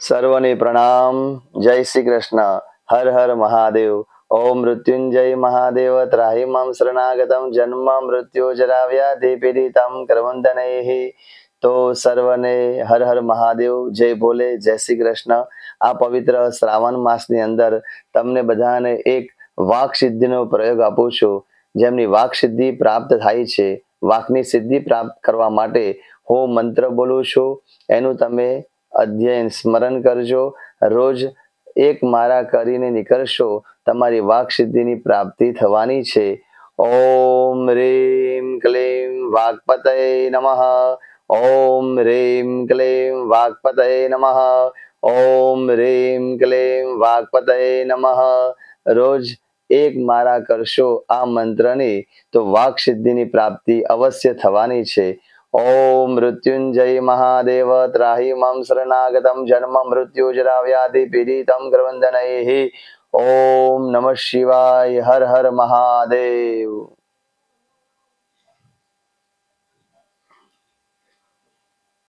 સર્વને પ્રણામ. જય શ્રી કૃષ્ણ. હર હર મહાદેવ. ઓમ મૃત્યુંજય મહાદેવ ત્રાહિમામ શરણાગતમ જન્મ મૃત્યુ જરા વ્યાધિ પીડિતમ કરવંદનૈઃ. તો સર્વને હર હર મહાદેવ, જય ભોલે, જય શ્રી કૃષ્ણ. આ પવિત્ર શ્રાવણ માસની અંદર તમને બધાને એક વાક સિદ્ધિનો પ્રયોગ આપું છું. જેમની વાક સિદ્ધિ પ્રાપ્ત થાય છે, વાકની સિદ્ધિ પ્રાપ્ત કરવા માટે હું મંત્ર બોલું છું. એનું તમે અધ્યયન સ્મરણ કરજો. રોજ એક મારા કરીને નીકળશો, તમારી વાક સિદ્ધિની પ્રાપ્તિ થવાની છે. ઓમ રીમ ક્લીમ વાગપતય નમઃ. ઓમ રીમ ક્લીમ વાગપતય નમઃ. ઓમ રીમ ક્લીમ વાગપતય નમઃ. રોજ એક મારા કરશો આ મંત્રની તો વાક સિદ્ધિની પ્રાપ્તિ અવશ્ય થવાની છે. ઓમ મૃત્યુંજય મહાદેવ ત્રાહિમામ શરણાગતમ જન્મ મૃત્યુ જરા વ્યાધિ પીડિતમ કરવંદનૈઃ. ઓમ નમઃ શિવાય. હર હર મહાદેવ.